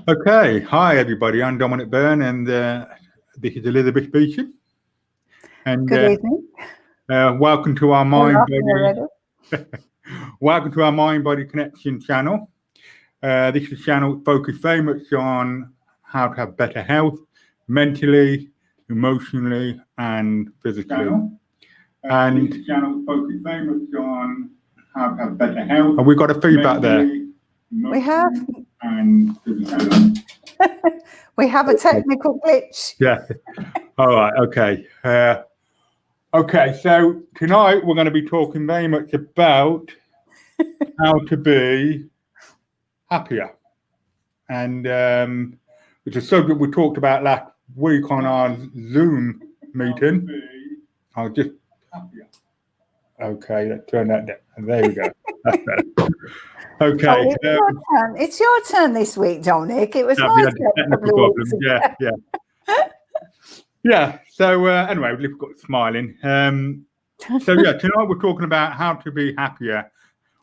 Okay, hi everybody. I'm Dominic Byrne, and this is Elizabeth speaking. And Good evening. welcome to our welcome to our Mind Body Connection channel. This is a channel focused very much on how to have better health, mentally, emotionally, and physically. And this channel focused very much on how to have better health. And we've got a feedback there. We have. And We have a technical glitch. Yeah. All right. Okay. Okay. So tonight we're going to be talking very much about how to be happier, and it's a subject we talked about last week on our Zoom meeting. I'll just okay. Let's turn that down. There we go. That's better. Okay. Oh, it's your turn this week, Dominic. It was my turn. Yeah. So anyway, we've got smiling. So yeah, tonight we're talking about how to be happier.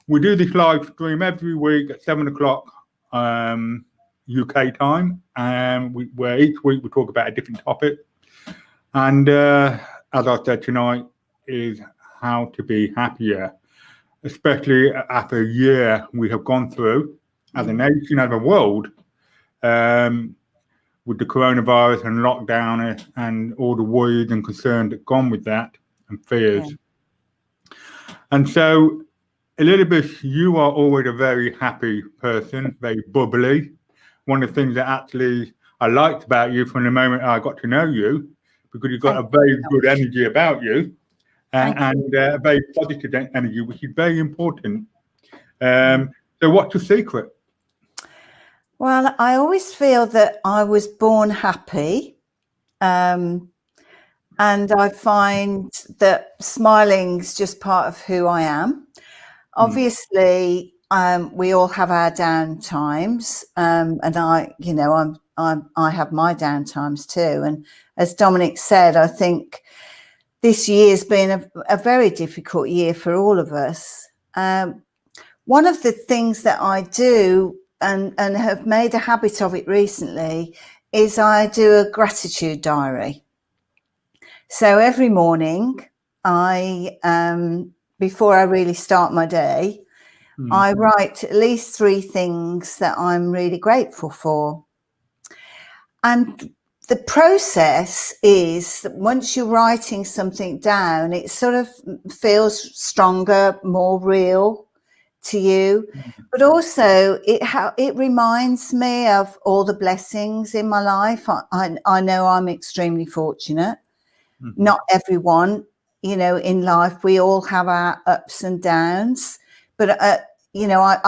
We do this live stream every week at 7 o'clock UK time, and where each week we talk about a different topic. And as I said, tonight is how to be happier, especially after a year we have gone through as a nation, as a world, with the coronavirus and lockdown and all the worries and concerns that gone with that and fears. Yeah. And so, Elizabeth, you are always a very happy person, very bubbly. One of the things that actually I liked about you from the moment I got to know you, because you've got a very good energy about you, and a very positive energy, which is very important. So what's your secret? Well, I always feel that I was born happy. And I find that smiling's just part of who I am. Obviously, we all have our down times, and I have my down times too. And as Dominic said, I think this year's been a very difficult year for all of us. One of the things that I do and have made a habit of it recently is I do a gratitude diary. So every morning, before I really start my day, I write at least 3 things that I'm really grateful for. And the process is that once you're writing something down, it sort of feels stronger, more real to you, but also it reminds me of all the blessings in my life. I know I'm extremely fortunate. Not everyone, in life, we all have our ups and downs, but I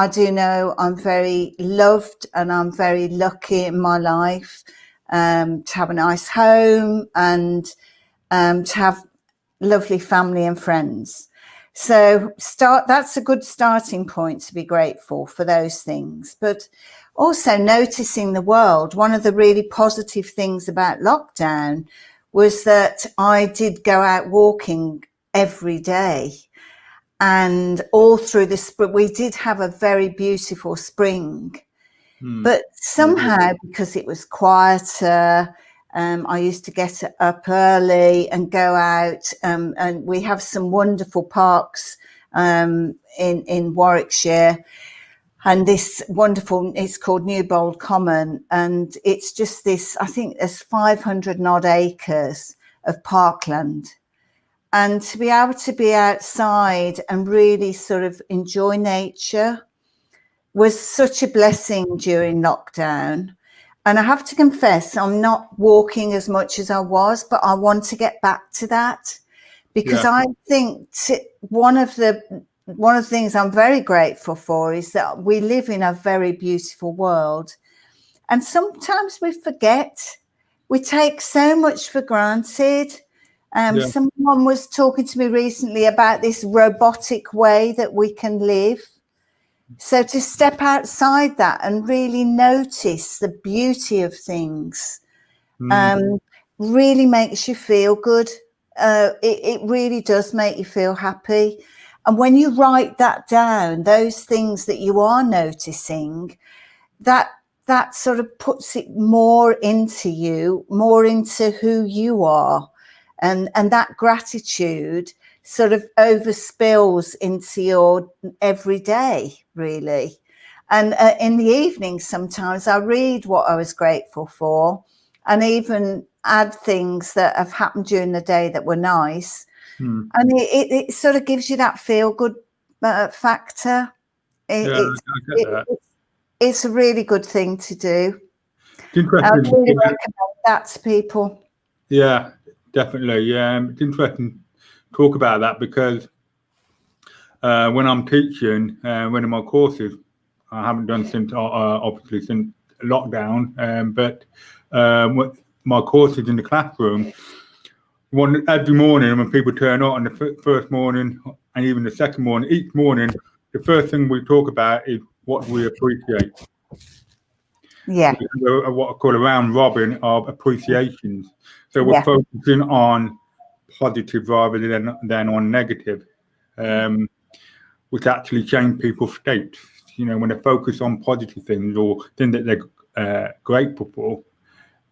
do know I'm very loved and I'm very lucky in my life to have a nice home and to have lovely family and friends. So that's a good starting point to be grateful for those things. But also noticing the world. One of the really positive things about lockdown was that I did go out walking every day. And all through the spring, we did have a very beautiful spring. But somehow, because it was quieter, I used to get up early and go out, and we have some wonderful parks in Warwickshire, and this wonderful, it's called Newbold Common, and it's just this, I think there's 500 and odd acres of parkland, and to be able to be outside and really sort of enjoy nature was such a blessing during lockdown. And I have to confess, I'm not walking as much as I was, but I want to get back to that, because I think one of the things I'm very grateful for is that we live in a very beautiful world. And sometimes we forget, we take so much for granted. Someone was talking to me recently about this robotic way that we can live. So to step outside that and really notice the beauty of things really makes you feel good. It really does make you feel happy. And when you write that down, those things that you are noticing, that that sort of puts it more into you, more into who you are. And that gratitude sort of overspills into your everyday, really. And in the evening, sometimes I read what I was grateful for, and even add things that have happened during the day that were nice. And it sort of gives you that feel-good factor. It's a really good thing to do. It's interesting. I really recommend that to people. Yeah, definitely. Yeah, it's interesting to talk about that, because when I'm teaching one of my courses, I haven't done since obviously since lockdown, but my courses in the classroom, every morning when people turn up on the first morning and even the second morning, each morning, the first thing we talk about is what we appreciate. Yeah. What I call a round robin of appreciations. So we're focusing on positive rather than on negative, which actually change people's states. You know, when they focus on positive things or things that they're grateful for,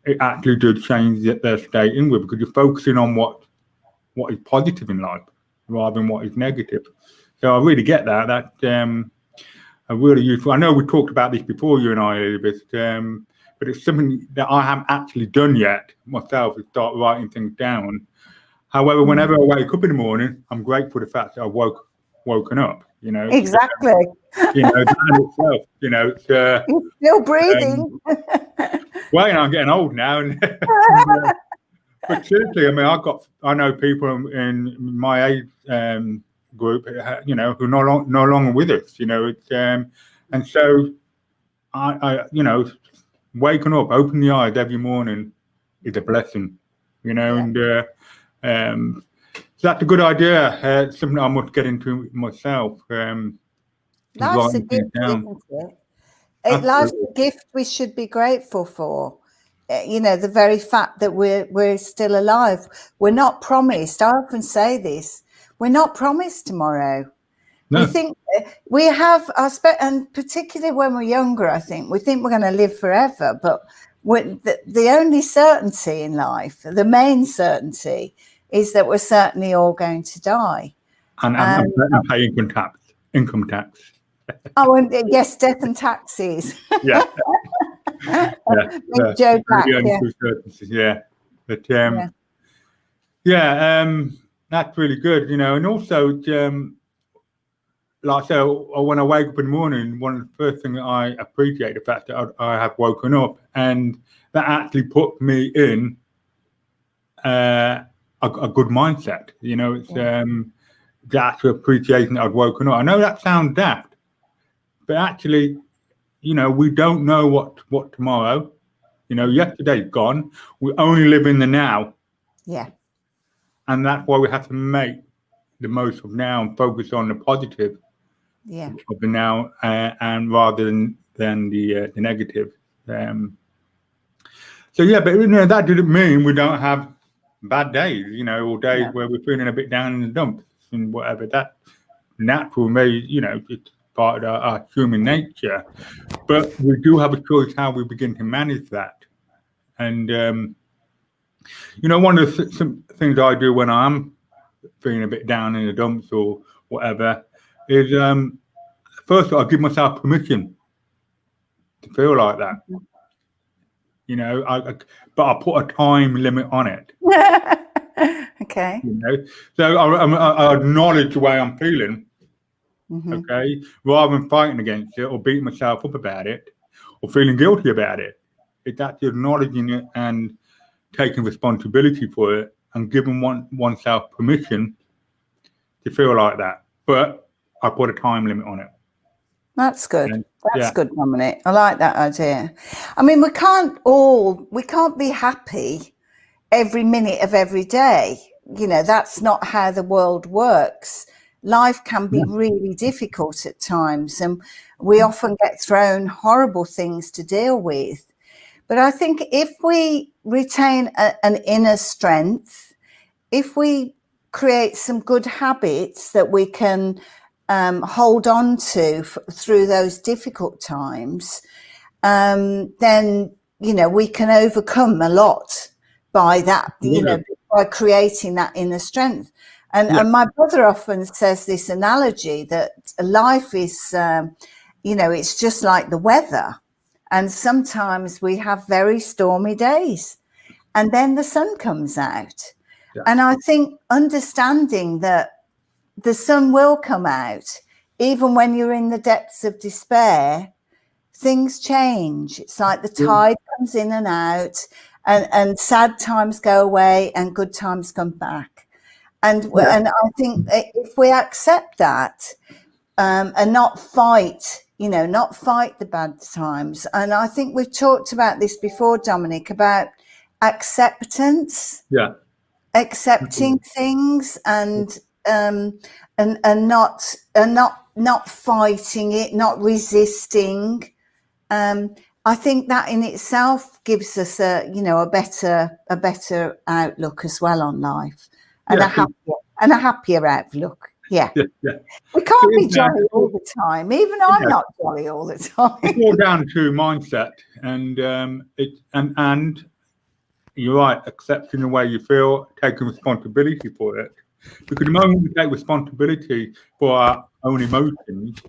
it actually does change their state inward, because you're focusing on what is positive in life rather than what is negative. So I really get that. That's really useful. I know we talked about this before, you and I, Elizabeth, but it's something that I haven't actually done yet myself, is start writing things down. However, whenever I wake up in the morning, I'm grateful for the fact that I've woken up. You know, exactly. You know, that in itself, you know, it's, you're still breathing. Well, you know, I'm getting old now, but seriously, I mean, I know people in my age group, you know, who are no longer with us. You know, it's and so I you know, waking up, opening the eyes every morning is a blessing. You know, and so that's a good idea. It's something I must get into myself. Life's a gift, isn't it? Life's a gift we should be grateful for. You know, the very fact that we're still alive. We're not promised. I often say this. We're not promised tomorrow. No. We think we have, and particularly when we're younger, I think we think we're going to live forever. But the only certainty in life, the main certainty, is that we're certainly all going to die. And pay income tax. Oh, and yes, death and taxes. Yeah. Joe back, yeah. But that's really good, you know. And also, like I said, when I wake up in the morning, one of the first things I appreciate the fact that I have woken up, and that actually put me in a good mindset. You know, it's the actual appreciation that I've woken up. I know that sounds daft, but actually, you know, we don't know what tomorrow. You know, yesterday's gone. We only live in the now. Yeah. And that's why we have to make the most of now and focus on the positive of the now, and rather than the negative. So yeah, but you know, that didn't mean we don't have bad days. You know, or days where we're feeling a bit down in the dumps and whatever. That natural, maybe, you know, it's part of our human nature. But we do have a choice how we begin to manage that. And, you know, one of some things I do when I'm feeling a bit down in the dumps or whatever is, first I give myself permission to feel like that. You know, but I put a time limit on it. Okay. You know, so I acknowledge the way I'm feeling. Okay, rather than fighting against it or beating myself up about it or feeling guilty about it. It's actually acknowledging it and taking responsibility for it and giving oneself permission to feel like that. But I put a time limit on it. That's good. That's good, Dominic. I like that idea. I mean, we can't be happy every minute of every day. You know, that's not how the world works. Life can be really difficult at times, and we often get thrown horrible things to deal with. But I think if we retain an inner strength, if we create some good habits that we can hold on to through those difficult times, then, you know, we can overcome a lot by that, you know, by creating that inner strength. And my brother often says this analogy that life is, you know, it's just like the weather. And sometimes we have very stormy days and then the sun comes out. Yeah. And I think understanding that the sun will come out, even when you're in the depths of despair, things change. It's like the tide comes in and out, and sad times go away and good times come back. And I think if we accept that, and not fight, you know, not fight the bad times. And I think we've talked about this before, Dominic, about acceptance. Yeah. Accepting things and not fighting it, not resisting. I think that in itself gives us a better outlook as well on life, and a happier outlook. Yeah. We can't be jolly all the time. Even I'm not jolly all the time. It's all down to mindset, and and you're right, accepting the way you feel, taking responsibility for it. Because the moment we take responsibility for our own emotions,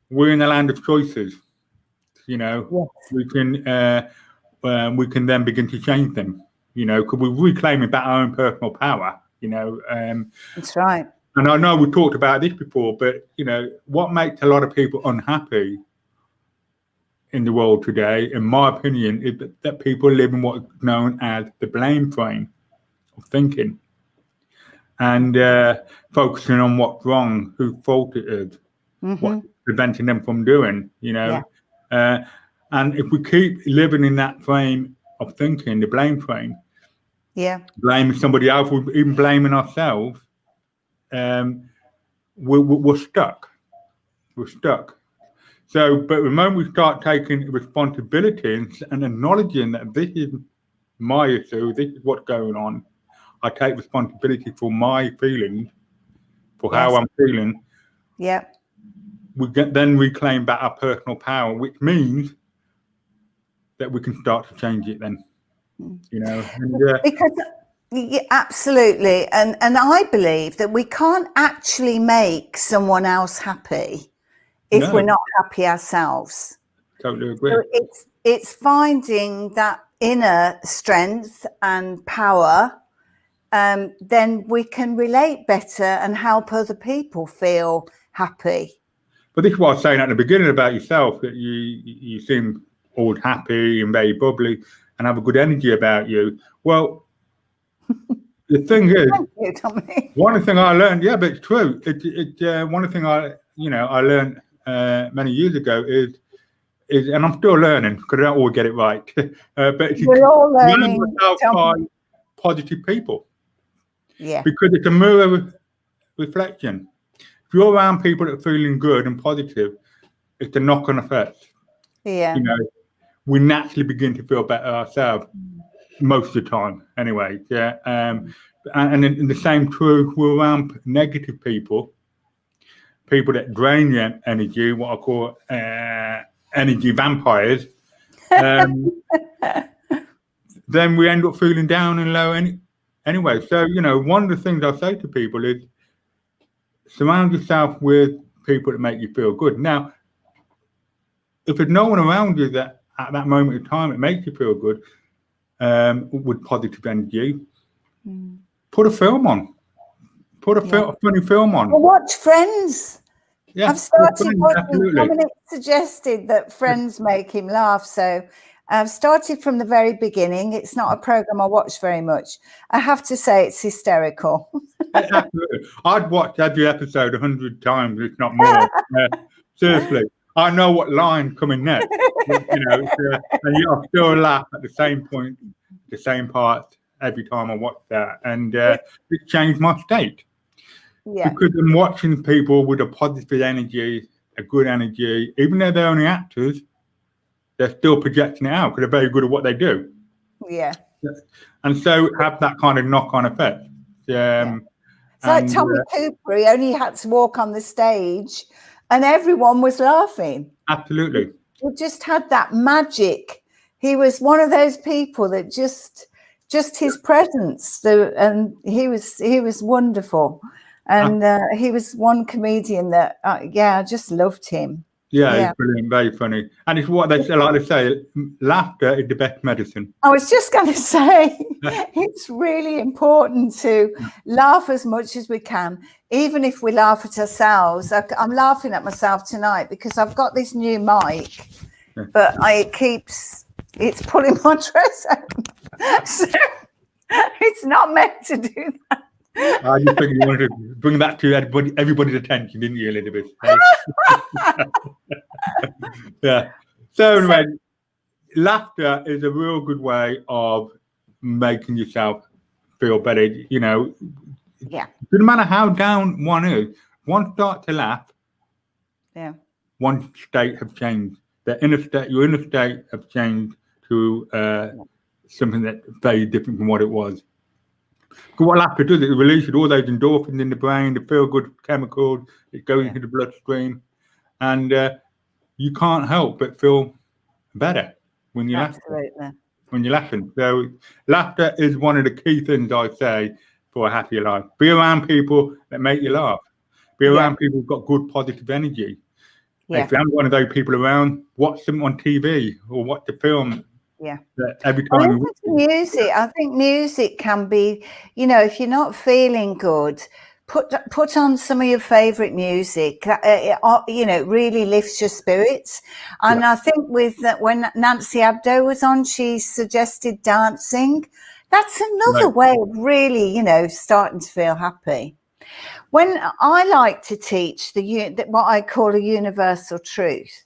we're in the land of choices. You know, we can then begin to change them. You know, because we're reclaiming back our own personal power. You know, that's right. And I know we talked about this before, but you know, what makes a lot of people unhappy in the world today, in my opinion, is that people live in what's known as the blame frame of thinking, and focusing on what's wrong, whose fault it is, what's preventing them from doing, you know. And if we keep living in that frame of thinking, the blame frame, blaming somebody else, even blaming ourselves, we're stuck. We're stuck. So, but the moment we start taking responsibility and acknowledging that this is my issue, this is what's going on, I take responsibility for my feelings, for how I'm feeling. Yeah. We then reclaim back our personal power, which means that we can start to change it then. You know, because absolutely, and I believe that we can't actually make someone else happy if we're not happy ourselves. Totally agree. So it's finding that inner strength and power, then we can relate better and help other people feel happy. But this is what I was saying at the beginning about yourself, that you seem always happy and very bubbly and have a good energy about you. Well, the thing is, one of the things I learned, but it's true. One of the things I learned many years ago is, and I'm still learning because I don't always get it right. But we're all learning by positive people. Yeah. Because it's a mirror reflection. If you're around people that are feeling good and positive, it's a knock-on effect. Yeah. You know, we naturally begin to feel better ourselves most of the time. Anyway, and in the same true, we're around negative people that drain your energy, what I call energy vampires, then we end up feeling down and low anyway. So, you know, one of the things I say to people is surround yourself with people that make you feel good. Now, if there's no one around you that at that moment in time it makes you feel good with positive energy, put a film on. Put a funny film on. Well, watch Friends. Yeah, I've started watching. Dominic suggested that Friends make him laugh, so I've started from the very beginning. It's not a program I watch very much. I have to say it's hysterical. Absolutely. I'd watch every episode 100 times, if not more. Seriously, I know what line coming next. You know, and I still laugh at the same point, the same part every time I watch that, and it changed my state. Yeah. Because I'm watching people with a positive energy, a good energy, even though they're only actors, they're still projecting it out because they're very good at what they do. Yeah. And so have that kind of knock-on effect. It's like Tommy Cooper. He only had to walk on the stage and everyone was laughing. Absolutely. he just had that magic. He was one of those people that just his presence, and he was wonderful. And he was one comedian that, I just loved him. Yeah, it's brilliant, very funny. And it's what they like to say, laughter is the best medicine. I was just going to say, it's really important to laugh as much as we can, even if we laugh at ourselves. I'm laughing at myself tonight because I've got this new mic, but it's pulling my dress out. So it's not meant to do that. I just think you wanted to bring that to everybody's attention, didn't you, Elizabeth? Yeah. So anyway, laughter is a real good way of making yourself feel better. You know, yeah. No matter how down one is, once start to laugh, one state have changed. Your inner state have changed to something that's very different from what it was. Because what laughter does, it releases all those endorphins in the brain, the feel-good chemicals. It goes into the bloodstream, and you can't help but feel better when you're laughing. When you're laughing. So laughter is one of the key things I say for a happier life. Be around people that make you laugh. Be around people who've got good positive energy. If you haven't one of those people around, watch them on TV or watch the film. Every time listen to music. I think music can be, if you're not feeling good, put on some of your favorite music. It really lifts your spirits. And I think when Nancy Abdo was on, she suggested dancing. That's another way of really, starting to feel happy. When I like to teach what I call a universal truth,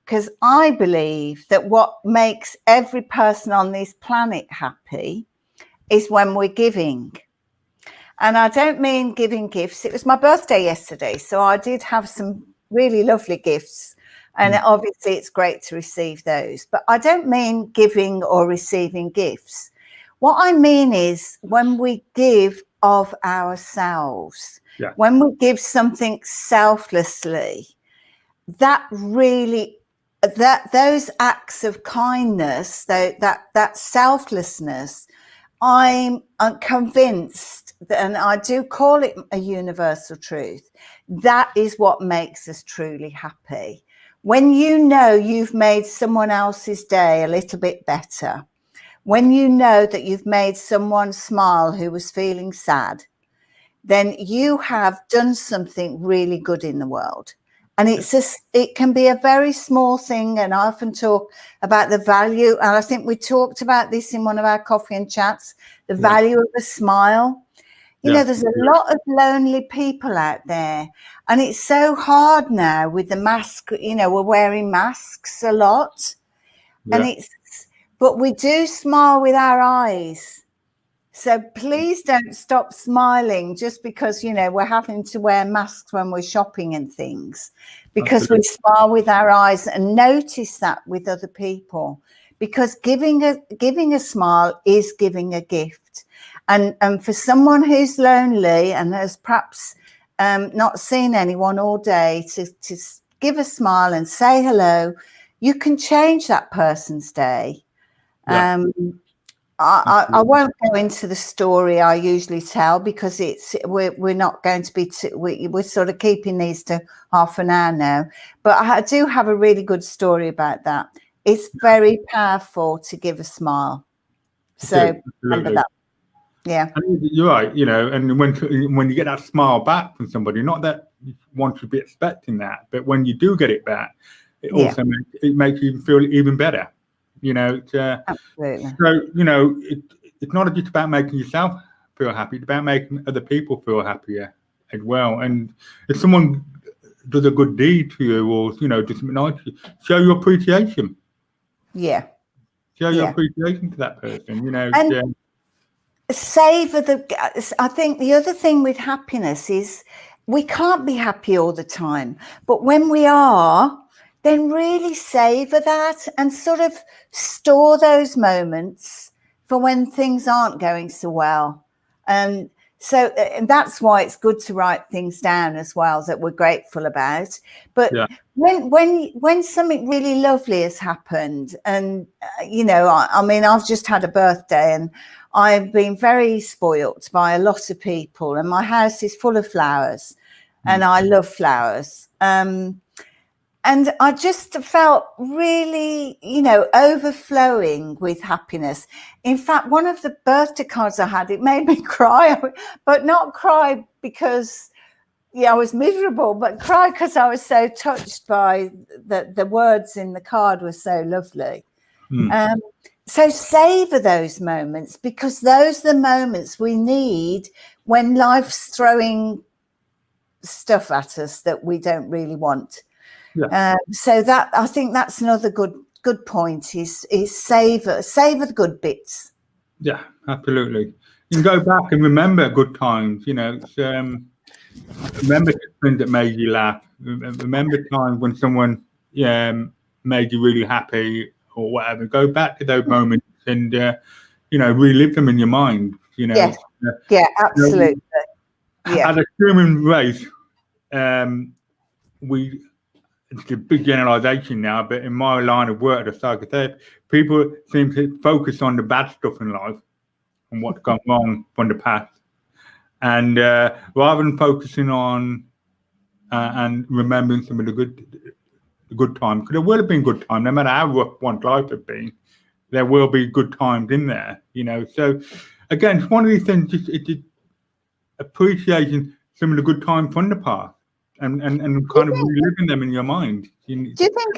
because I believe that what makes every person on this planet happy is when we're giving. And I don't mean giving gifts. It was my birthday yesterday, so I did have some really lovely gifts. And obviously it's great to receive those. But I don't mean giving or receiving gifts. What I mean is when we give of ourselves, when we give something selflessly, that really... those acts of kindness, that selflessness, I'm convinced, and I do call it a universal truth, that is what makes us truly happy. When you know you've made someone else's day a little bit better, when you know that you've made someone smile who was feeling sad, then you have done something really good in the world. And it can be a very small thing. And I often talk about the value. And I think we talked about this in one of our coffee and chats, the value of a smile. There's a lot of lonely people out there. And it's so hard now with the mask. We're wearing masks a lot. But we do smile with our eyes. So please don't stop smiling just because, we're having to wear masks when we're shopping and things, because we smile with our eyes, and notice that with other people, because giving a smile is giving a gift. And for someone who's lonely and has perhaps not seen anyone all day, to give a smile and say hello, you can change that person's day. I won't go into the story I usually tell, because we're not going to be we're sort of keeping these to half an hour now, but I do have a really good story about that. It's very powerful to give a smile, so remember that. And you're right, and when you get that smile back from somebody, not that one should be expecting that, but when you do get it back, it also makes you feel even better. Absolutely. So, it's not just about making yourself feel happy, it's about making other people feel happier as well. And if someone does a good deed to you, or, does something nice, show your appreciation. Show your appreciation to that person, And savor I think the other thing with happiness is we can't be happy all the time, but when we are, then really savor that and sort of store those moments for when things aren't going so well. So and that's why it's good to write things down as well that we're grateful about. But when something really lovely has happened, and I mean, I've just had a birthday, and I've been very spoilt by a lot of people, and my house is full of flowers, and I love flowers. And I just felt really, overflowing with happiness. In fact, one of the birthday cards I had, it made me cry, but not cry because, I was miserable, but cry because I was so touched by the words in the card were so lovely. So savor those moments, because those are the moments we need when life's throwing stuff at us that we don't really want. So that, I think that's another good point, is savor the good bits. Yeah, absolutely. You can go back and remember good times. Remember things that made you laugh. Remember times when someone made you really happy or whatever. Go back to those moments and relive them in your mind. Yes. Absolutely. As a human race, it's a big generalization now, but in my line of work as a psychotherapist, people seem to focus on the bad stuff in life and what's gone wrong from the past. And rather than focusing on and remembering some of the good times, because there will have been good times, no matter how rough one's life has been, there will be good times in there, So again, it's one of these things, it's appreciating some of the good times from the past. And kind of reliving them in your mind. Do you think,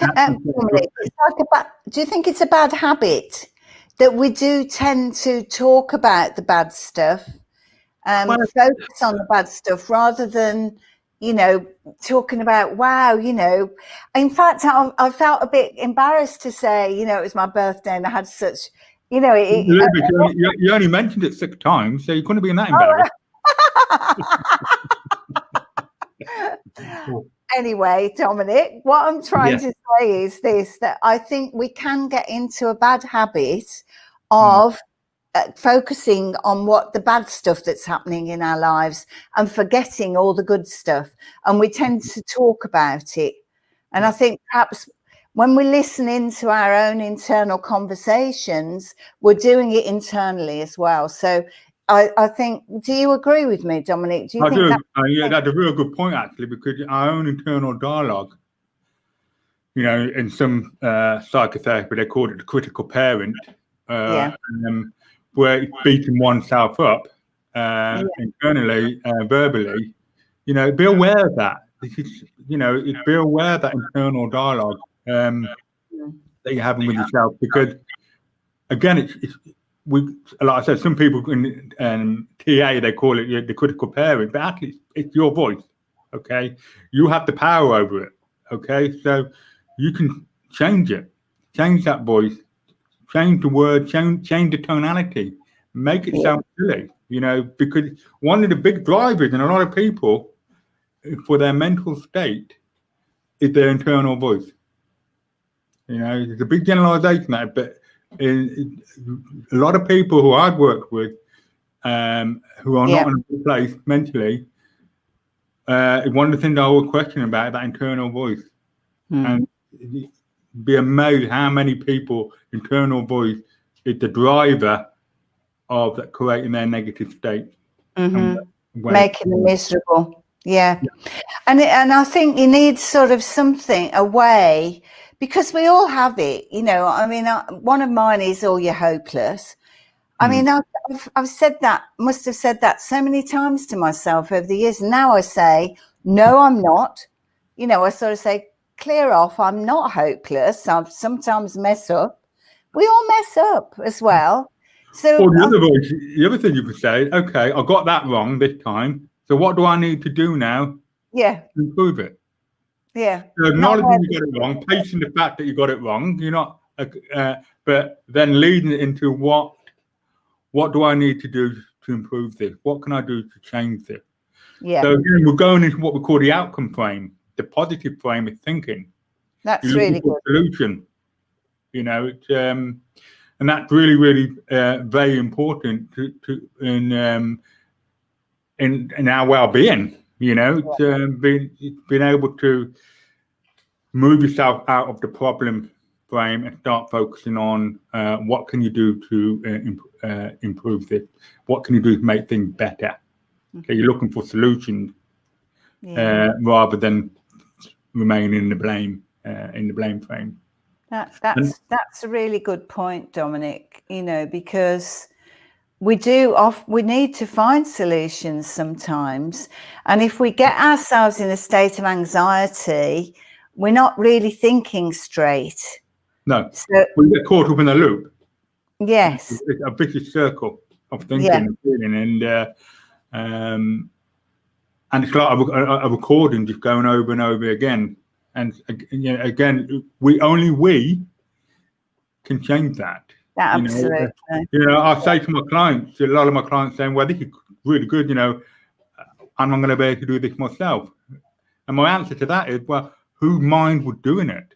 do you think it's a bad habit that we do tend to talk about the bad stuff, focus on the bad stuff rather than, talking about, wow, in fact, I felt a bit embarrassed to say, it was my birthday and I had such, you only mentioned it 6 times, so you couldn't be that embarrassed. Anyway, Dominic, what I'm trying to say is this, that I think we can get into a bad habit of focusing on what the bad stuff that's happening in our lives and forgetting all the good stuff. And we tend to talk about it. And I think perhaps when we listen into our own internal conversations, we're doing it internally as well. So I think, do you agree with me, Dominic? I do. That's a real good point, actually, because our own internal dialogue, in some psychotherapy, they call it the critical parent, where it's beating oneself up internally, verbally. Be aware of that. Be aware of that internal dialogue that you're having with yourself, because, again, like I said, some people in TA, they call it the critical parent, but actually it's your voice, okay? You have the power over it, okay? So you can change it, change that voice, change the word, change the tonality, make it sound silly, because one of the big drivers in a lot of people for their mental state is their internal voice. It's a big generalization that, but a lot of people who I've worked with who are not in a good place mentally, one of the things I always question about that internal voice, and be amazed how many people internal voice is the driver of that creating their negative state, making them miserable. And I think you need sort of something, a way, because we all have it, I mean, one of mine is, oh, you're hopeless. I mean, I've said that, must have said that so many times to myself over the years. And now I say, no, I'm not. I sort of say, clear off. I'm not hopeless. I sometimes mess up. We all mess up as well. So the other thing you could say, okay, I got that wrong this time. So what do I need to do now to improve it? So acknowledging you got it wrong, facing the fact that you got it wrong, you're not, but then leading it into what do I need to do to improve this? What can I do to change this? So again, we're going into what we call the outcome frame, the positive frame of thinking. That's really good. Solution, it's, and that's really, really very important in our well-being. Being able to move yourself out of the problem frame and start focusing on what can you do to improve this? What can you do to make things better? So you're looking for solutions rather than remaining in the blame frame. That's a really good point, Dominic. Because we need to find solutions sometimes, and if we get ourselves in a state of anxiety, we're not really thinking straight. No, so we get caught up in a loop. Yes, it's a vicious circle of thinking and feeling, and it's like a recording just going over and over again. And again, we can change that. Absolutely. I say to my clients, a lot of my clients saying, "Well, this is really good. I'm not going to be able to do this myself." And my answer to that is, "Well, whose mind was doing it?"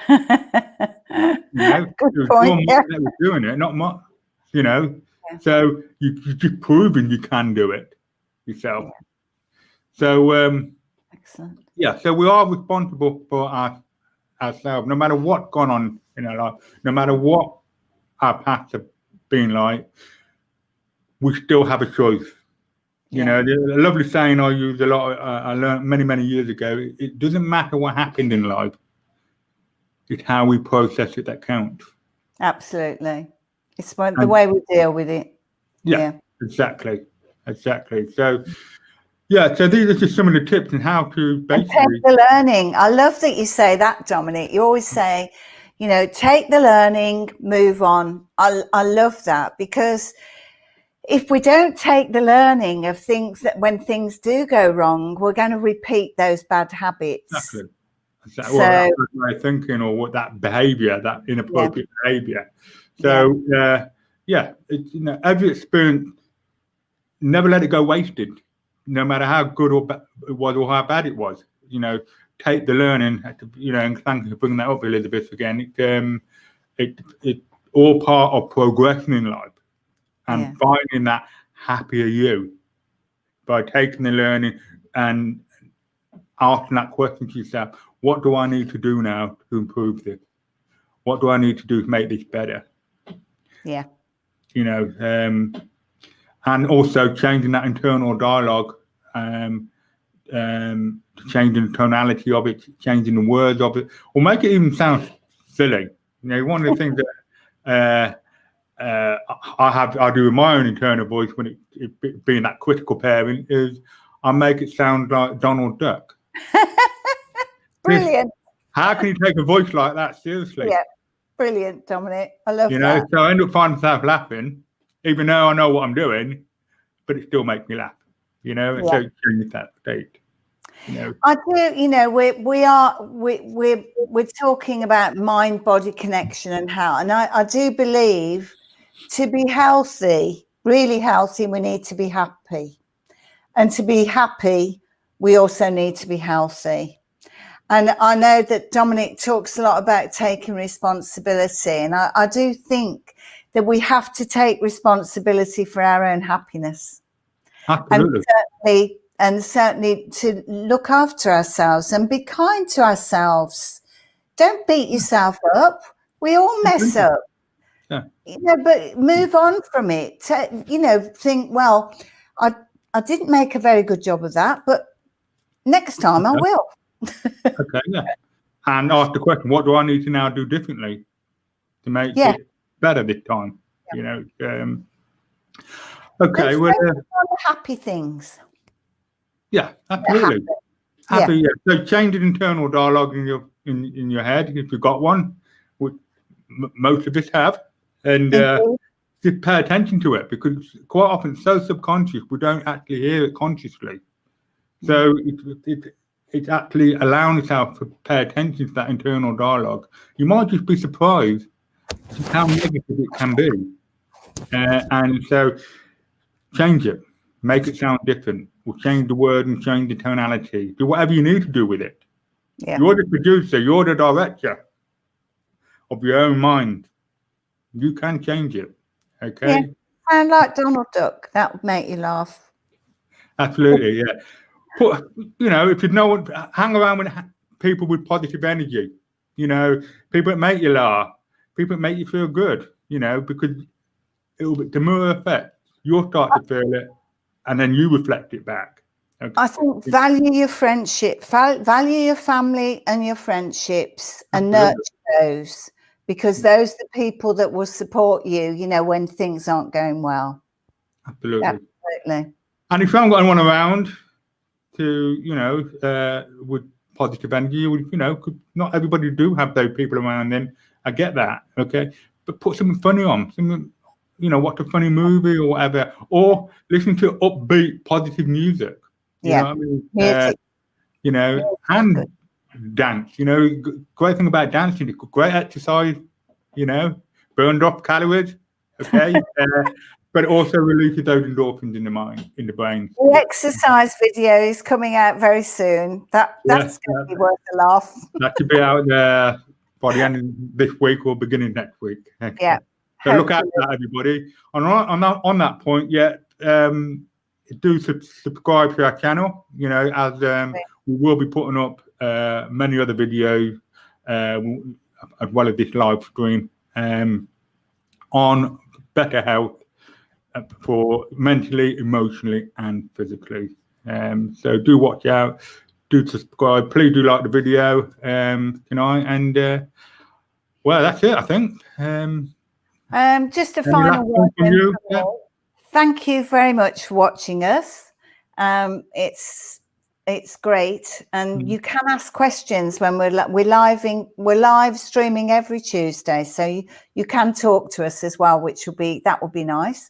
Good point. Your mind that was doing it, not my. So you're just proving you can do it yourself. Yeah. So excellent. Yeah, so we are responsible for ourselves, no matter what's gone on in our life, no matter what our paths have been like, we still have a choice. The lovely saying I use a lot, I learned many years ago, it doesn't matter what happened in life, it's how we process it that counts. Absolutely. It's the way we deal with it. Yeah. Exactly. So so these are just some of the tips on how to basically take the learning. I love that you say that, Dominic. You always say, take the learning, move on. I love that, because if we don't take the learning of things, that when things do go wrong, we're going to repeat those bad habits. Exactly. So that way of thinking, or what that behavior, that inappropriate behavior. So every experience, never let it go wasted. No matter how good or bad it was, or how bad it was, take the learning. And thank you for bringing that up, Elizabeth. Again, it's all part of progression in life, and finding that happier you by taking the learning and asking that question to yourself: what do I need to do now to improve this? What do I need to do to make this better? Yeah. And also changing that internal dialogue, changing the tonality of it, changing the words of it, or make it even sound silly. One of the things that I do with my own internal voice when it being that critical parent is I make it sound like Donald Duck. Brilliant. How can you take a voice like that seriously? Yeah, brilliant, Dominic. I love that. So I end up finding myself laughing, even though I know what I'm doing, but it still makes me laugh. And so change that state. I do. We're talking about mind-body connection and how, and I do believe to be healthy, really healthy, we need to be happy, and to be happy, we also need to be healthy. And I know that Dominic talks a lot about taking responsibility, and I do think that we have to take responsibility for our own happiness. Absolutely. And certainly to look after ourselves and be kind to ourselves. Don't beat yourself up. We all mess up. Yeah. But move on from it. Think, well, I didn't make a very good job of that, but next time I will. Okay, yeah. And ask the question, what do I need to now do differently to make it better this time? Okay, well, happy things. Yeah, absolutely. Happy. So change the internal dialogue in your head if you've got one, which most of us have, and just pay attention to it, because quite often it's so subconscious we don't actually hear it consciously. So it's actually allowing yourself to pay attention to that internal dialogue. You might just be surprised just how negative it can be, and so change it. Make it sound different. Or change the word and change the tonality. Do whatever you need to do with it. Yeah. You're the producer. You're the director of your own mind. You can change it. Okay. Yeah. And like Donald Duck, that would make you laugh. Absolutely, yeah. But, you know, if you know, hang around with people with positive energy, you know, people that make you laugh, people that make you feel good, you know, because it will be the more effect, you'll start to feel it, and then you reflect it back. Okay. I think value your friendship, value your family and your friendships, and nurture those, because those are the people that will support you, you know, when things aren't going well. Absolutely. Absolutely. And if you haven't got anyone around to, you know, with positive energy, you know, not everybody do have those people around them. I get that, okay? But put something funny on, something, you know, watch a funny movie or whatever, or listen to upbeat, positive music. You know what I mean? Music. You know, and dance. You know, great thing about dancing, it's great exercise. You know, burned off calories. Okay, but it also releases those endorphins in the mind, in the brain. The exercise video is coming out very soon. That's going to be worth a laugh. That should be out there by the end of this week or beginning next week. Okay. Yeah. So look out for that, everybody. On that point, yeah, do subscribe to our channel. You know, as we will be putting up many other videos as well as this live stream on better health for mentally, emotionally, and physically. So do watch out. Do subscribe. Please do like the video tonight. And well, that's it, I think. Just a final word. Yeah. Thank you very much for watching us. It's great, and you can ask questions when we're live streaming every Tuesday, so you can talk to us as well, which will be nice.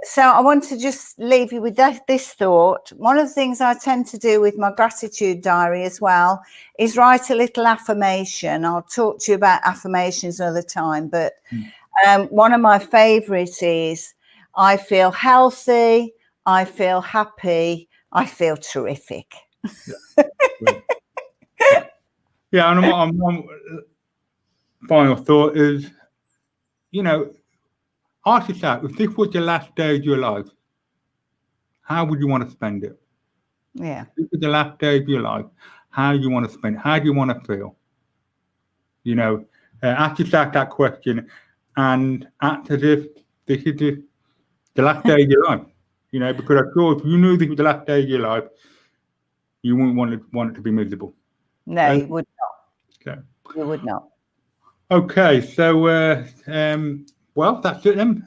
So I want to just leave you with this thought. One of the things I tend to do with my gratitude diary as well is write a little affirmation. I'll talk to you about affirmations another time, but one of my favorites is, I feel healthy, I feel happy, I feel terrific. Yeah, and my final thought is, you know, ask yourself, if this was your last day of your life, how would you want to spend it? Yeah. If this was the last day of your life, how do you want to spend it? How do you want to feel? You know, ask yourself that question and act as if this is the last day of your life. You know, because I'm sure if you knew this was the last day of your life, you wouldn't want it to be miserable. No, you would not. Okay. You would not. Okay, so well, that's it then.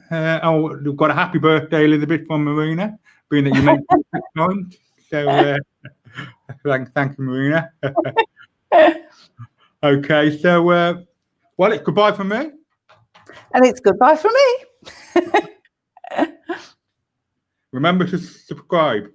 We've got a happy birthday, Elizabeth, from Marina, being that you mentioned it 6 times. So thank you, Marina. Okay, so well, it's goodbye from me. And it's goodbye from me. Remember to subscribe.